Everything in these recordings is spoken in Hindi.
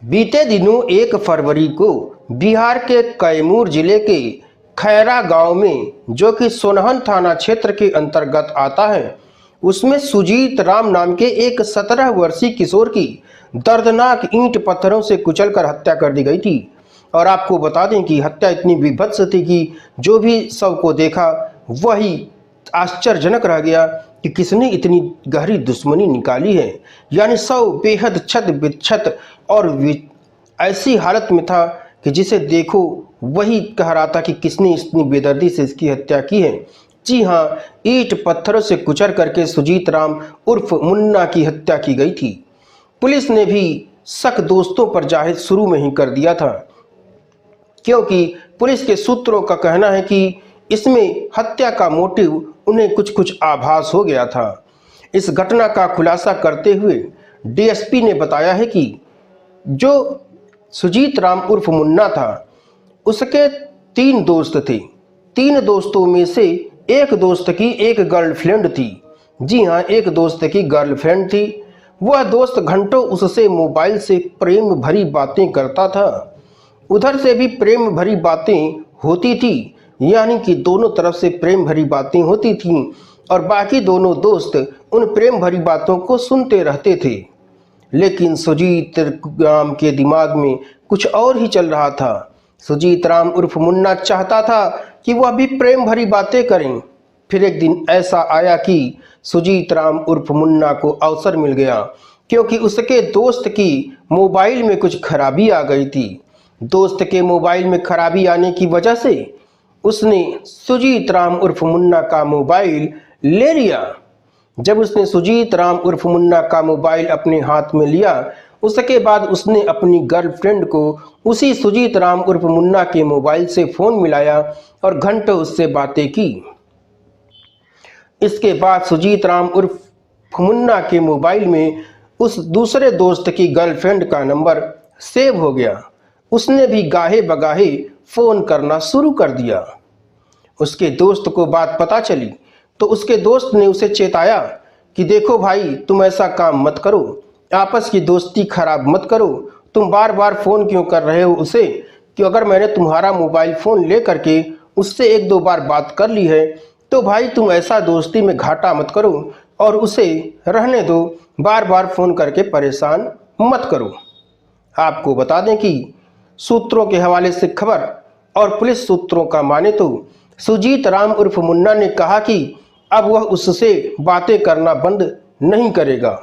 बीते दिनों 1 फरवरी को बिहार के कैमूर जिले के खैरा गांव में, जो कि सोनहन थाना क्षेत्र के अंतर्गत आता है, उसमें सुजीत राम नाम के एक 17 वर्षीय किशोर की दर्दनाक ईंट पत्थरों से कुचलकर हत्या कर दी गई थी। और आपको बता दें कि हत्या इतनी विभत्स थी कि जो भी शव को देखा वही आश्चर्यजनक रह गया कि किसने इतनी गहरी दुश्मनी निकाली है। यानी शव बेहद क्षत विक्षत और ऐसी हालत में था कि जिसे देखो वही कह रहा था कि किसने इतनी बेदर्दी से इसकी हत्या की है। जी हाँ, ईंट पत्थरों से कुचल करके सुजीत राम उर्फ मुन्ना की हत्या की गई थी। पुलिस ने भी शक दोस्तों पर जाहिर शुरू में ही कर दिया था, क्योंकि पुलिस के सूत्रों का कहना है कि इसमें हत्या का मोटिव उन्हें कुछ कुछ आभास हो गया था। इस घटना का खुलासा करते हुए डीएसपी ने बताया है कि जो सुजीत राम उर्फ मुन्ना था, उसके 3 दोस्त थे। 3 दोस्तों में से एक दोस्त की एक गर्लफ्रेंड थी। जी हाँ, एक दोस्त की गर्लफ्रेंड थी। वह दोस्त घंटों उससे मोबाइल से प्रेम भरी बातें करता था। उधर से भी प्रेम भरी बातें होती थी, यानी कि दोनों तरफ से प्रेम भरी बातें होती थीं और बाकी दोनों दोस्त उन प्रेम भरी बातों को सुनते रहते थे। लेकिन सुजीत राम के दिमाग में कुछ और ही चल रहा था। सुजीत राम उर्फ मुन्ना चाहता था कि वह भी प्रेम भरी बातें करें। फिर एक दिन ऐसा आया कि सुजीत राम उर्फ मुन्ना को अवसर मिल गया, क्योंकि उसके दोस्त की मोबाइल में कुछ खराबी आ गई थी। दोस्त के मोबाइल में खराबी आने की वजह से उसने सुजीत राम उर्फ मुन्ना का मोबाइल ले लिया। जब उसने सुजीत राम उर्फ मुन्ना का मोबाइल अपने हाथ में लिया, उसके बाद उसने अपनी गर्लफ्रेंड को उसी सुजीत राम उर्फ मुन्ना के मोबाइल से फोन मिलाया और घंटों उससे बातें की। इसके बाद सुजीत राम उर्फ मुन्ना के मोबाइल में उस दूसरे दोस्त की गर्लफ्रेंड का नंबर सेव हो गया। उसने भी गाहे बगाहे फोन करना शुरू कर दिया। उसके दोस्त को बात पता चली तो उसके दोस्त ने उसे चेताया कि देखो भाई, तुम ऐसा काम मत करो, आपस की दोस्ती खराब मत करो। तुम बार बार फ़ोन क्यों कर रहे हो उसे, कि अगर मैंने तुम्हारा मोबाइल फ़ोन ले करके उससे 1-2 बार बात कर ली है तो भाई तुम ऐसा दोस्ती में घाटा मत करो और उसे रहने दो, बार बार फ़ोन करके परेशान मत करो। आपको बता दें कि सूत्रों के हवाले से खबर और पुलिस सूत्रों का माने तो सुजीत राम उर्फ मुन्ना ने कहा कि अब वह उससे बातें करना बंद नहीं करेगा।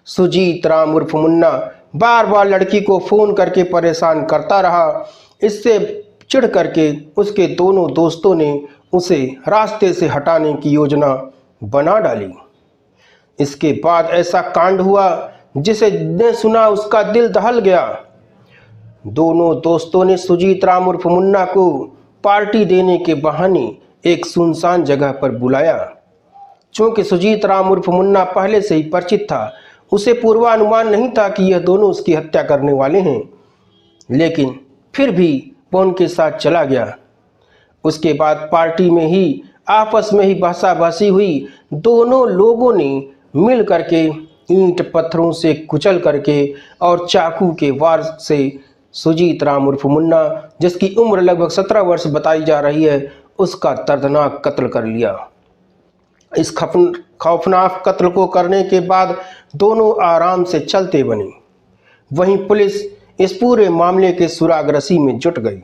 सुजीत राम उर्फ मुन्ना बार बार लड़की को फ़ोन करके परेशान करता रहा। इससे चिढ़ करके उसके दोनों दोस्तों ने उसे रास्ते से हटाने की योजना बना डाली। इसके बाद ऐसा कांड हुआ जिसे ने सुना उसका दिल दहल गया। दोनों दोस्तों ने सुजीत राम उर्फ मुन्ना को पार्टी देने के बहाने एक सुनसान जगह पर बुलाया। चूंकि सुजीत राम उर्फ मुन्ना पहले से ही परिचित था, उसे पूर्वानुमान नहीं था कि यह दोनों उसकी हत्या करने वाले हैं, लेकिन फिर भी वह उनके साथ चला गया। उसके बाद पार्टी में ही आपस में ही बहसा-बहसी हुई। दोनों लोगों ने मिल करके ईंट पत्थरों से कुचल करके और चाकू के वार से सुजीत राम उर्फ मुन्ना, जिसकी उम्र लगभग 17 वर्ष बताई जा रही है, उसका दर्दनाक कत्ल कर लिया। इस खौफनाक कत्ल को करने के बाद दोनों आराम से चलते बने। वहीं पुलिस इस पूरे मामले के सुरागरसी में जुट गई।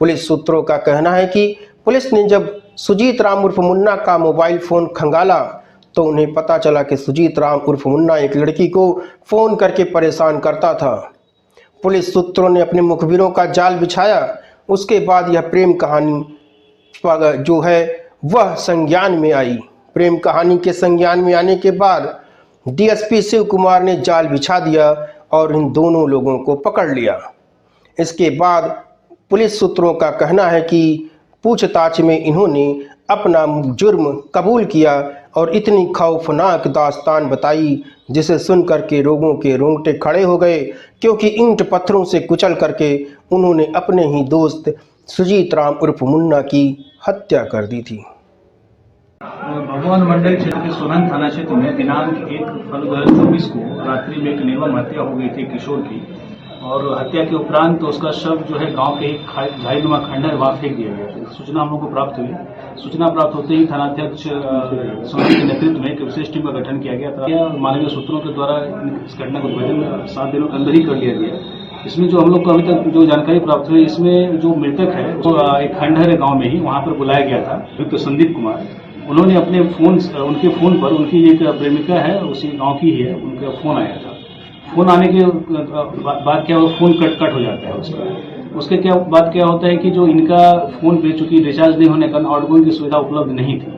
पुलिस सूत्रों का कहना है कि पुलिस ने जब सुजीत राम उर्फ मुन्ना का मोबाइल फ़ोन खंगाला तो उन्हें पता चला कि सुजीत राम उर्फ मुन्ना एक लड़की को फ़ोन करके परेशान करता था। पुलिस सूत्रों ने अपने मुखबिरों का जाल बिछाया। उसके बाद यह प्रेम कहानी जो है वह संज्ञान में आई। प्रेम कहानी के संज्ञान में आने के बाद डीएसपी शिव कुमार ने जाल बिछा दिया और इन दोनों लोगों को पकड़ लिया। इसके बाद पुलिस सूत्रों का कहना है कि पूछताछ में इन्होंने अपना जुर्म कबूल किया और इतनी खौफनाक दास्तान बताई जिसे सुनकर के लोगों के रोंगटे खड़े हो गए, क्योंकि ईंट पत्थरों से कुचल करके उन्होंने अपने ही दोस्त सुजीत राम उर्फ मुन्ना की हत्या कर दी थी। भगवान मंडल क्षेत्र के सोनहन थाना क्षेत्र में दिनांक 1 फरवरी 2024 को रात्रि में एक निर्मम हत्या हो गई थी किशोर की। और हत्या के उपरांत तो उसका शव जो है गांव के एक झाड़ीनुमा खंडहर वहां फेंक दिया गया। सूचना हम लोग को प्राप्त हुई। सूचना प्राप्त होते ही थानाध्यक्ष सोनम के नेतृत्व में एक विशेष टीम का गठन किया गया था। मानवीय सूत्रों के द्वारा इस घटना को 7 दिनों के अंदर ही कर लिया गया। इसमें जो हम लोग को अभी तक जो जानकारी प्राप्त हुई, इसमें जो मृतक है वो एक खंडहर है गांव में ही, वहां पर बुलाया गया था युक्त संदीप कुमार। उन्होंने अपने उनके फोन पर, उनकी एक प्रेमिका है उसी गांव की ही है, उनका फोन आया था। फोन आने के बाद क्या हुआ, फोन कट हो जाता है उसके बाद क्या होता है कि जो इनका फोन पे चूंकि रिचार्ज नहीं होने का आउटगोइंग की सुविधा उपलब्ध नहीं थी,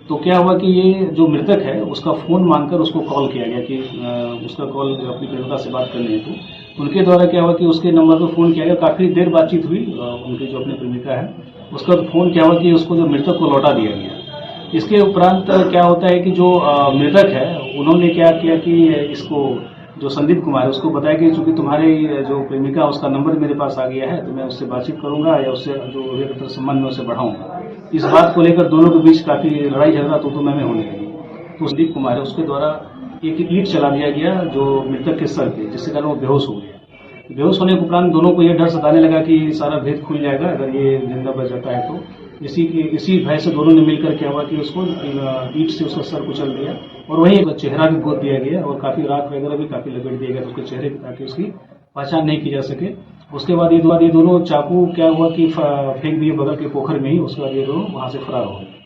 तो क्या हुआ कि ये जो मृतक है उसका फोन मांगकर उसको कॉल किया गया कि उसका कॉल अपनी प्रेमिका से बात करनी है। तो उनके द्वारा क्या हुआ कि उसके नंबर पर फोन किया गया। काफी देर बातचीत हुई उनकी जो अपनी प्रेमिका है, उसका फोन क्या हुआ कि उसको जो मृतक को लौटा दिया गया। इसके उपरांत क्या होता है कि जो मृतक है उन्होंने क्या किया कि इसको जो संदीप कुमार है उसको बताया कि चूंकि तुम्हारे जो प्रेमिका उसका नंबर मेरे पास आ गया है तो मैं उससे बातचीत करूंगा या उससे जो व्यक्तिगत संबंध में उसे बढ़ाऊंगा। इस बात को लेकर दोनों के बीच काफी लड़ाई झगड़ा तो मैं होने लगी। तो संदीप कुमार है उसके द्वारा एक ईंट चला दिया गया जो मृतक के सर पे, जिससे कारण वो बेहोश हो गया। बेहोश होने के उपरांत दोनों को यह डर सताने लगा कि सारा भेद खुल जाएगा अगर ये जिंदा बच जाता है तो। इसी भय से दोनों ने मिलकर क्या हुआ कि उसको ईंट से उसका सर कुचल दिया और वहीं चेहरा भी गोद दिया गया और काफी राख वगैरह भी काफी लपेट दिया गया उसके चेहरे पे ताकि उसकी पहचान नहीं की जा सके। उसके बाद ये दोनों चाकू क्या हुआ कि फेंक दिए बगल के पोखर में ही। उसके बाद ये दोनों वहां से फरार हो गए।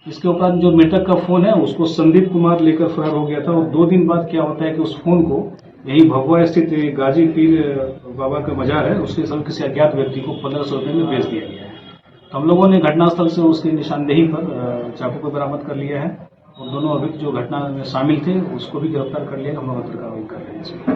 इसके उपरांत जो मृतक का फोन है उसको संदीप कुमार लेकर फरार हो गया था और 2 दिन बाद क्या होता है कि उस फोन को यही भभुआ स्थित गाजी पीर बाबा का मजार है उसके सब किसी अज्ञात व्यक्ति को 1500 रुपये में बेच दिया गया है। तो हम लोगों ने घटनास्थल से उसकी निशानदेही पर चाकू को बरामद कर लिया है और दोनों अभियुक्त जो घटना में शामिल थे उसको भी गिरफ्तार कर लिया। हम लोग कार्रवाई कर रहे हैं इसमें।